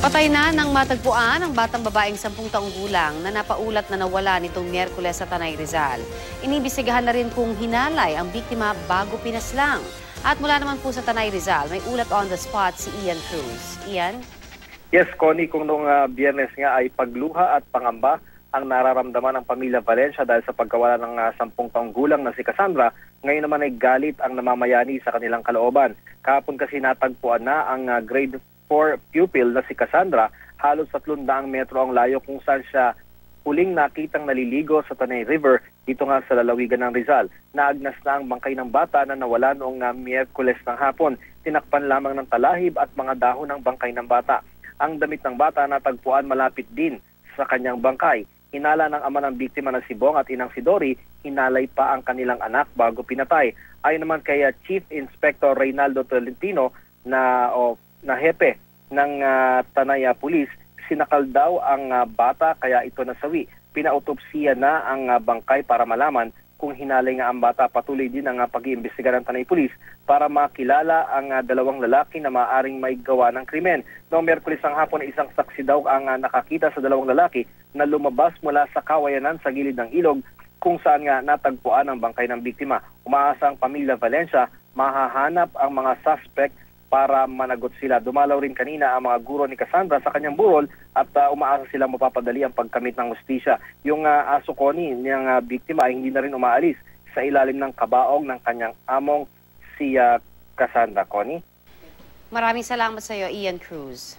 Patay na nang matagpuan ang batang babaeng 10 taong gulang na napaulat na nawala nitong Miyerkules sa Tanay Rizal. Inimbestigahan na rin kung hinalay ang biktima bago pinaslang. At mula naman po sa Tanay Rizal, may ulat on the spot si Ian Cruz. Ian? Yes, Connie, kung nung Biyernes nga ay pagluha at pangamba ang nararamdaman ng pamilya Valencia dahil sa pagkawala ng 10 taong gulang na si Cassandra, ngayon naman ay galit ang namamayani sa kanilang kalooban. Kahapon kasi natagpuan na ang grade 4 pupil na si Cassandra, halos 300 metro ang layo kung saan siya huling nakitang naliligo sa Tanay River dito nga sa lalawigan ng Rizal. Naagnas na ang bangkay ng bata na nawala noong Miyerkules ng hapon. Tinakpan lamang ng talahib at mga dahon ng bangkay ng bata. Ang damit ng bata natagpuan malapit din sa kanyang bangkay. Hinala ng ama ng biktima na si Bong at inang si Dory, hinalay pa ang kanilang anak bago pinatay. Ayon naman kay Chief Inspector Reynaldo Tolentino na hepe ng Tanay Police, sinakal daw ang bata kaya ito nasawi. Pinautopsiya na ang bangkay para malaman kung hinalay nga ang bata. Patuloy din ang pag-iimbestiga ng Tanay Police para makilala ang dalawang lalaki na maaaring may gawa ng krimen. Noong Miyerkules ang hapon, isang saksi daw ang nakakita sa dalawang lalaki na lumabas mula sa kawayanan sa gilid ng ilog kung saan nga natagpuan ang bangkay ng biktima. Umaasa ang pamilya Valencia, mahahanap ang mga suspect para managot sila. Dumalaw rin kanina ang mga guro ni Cassandra sa kanyang burol at umaasa sila mapapadali ang pagkamit ng hustisya. Yung aso Connie niyang biktima ay hindi na rin umaalis sa ilalim ng kabaong ng kanyang among si Cassandra. Connie? Maraming salamat sa iyo, Ian Cruz.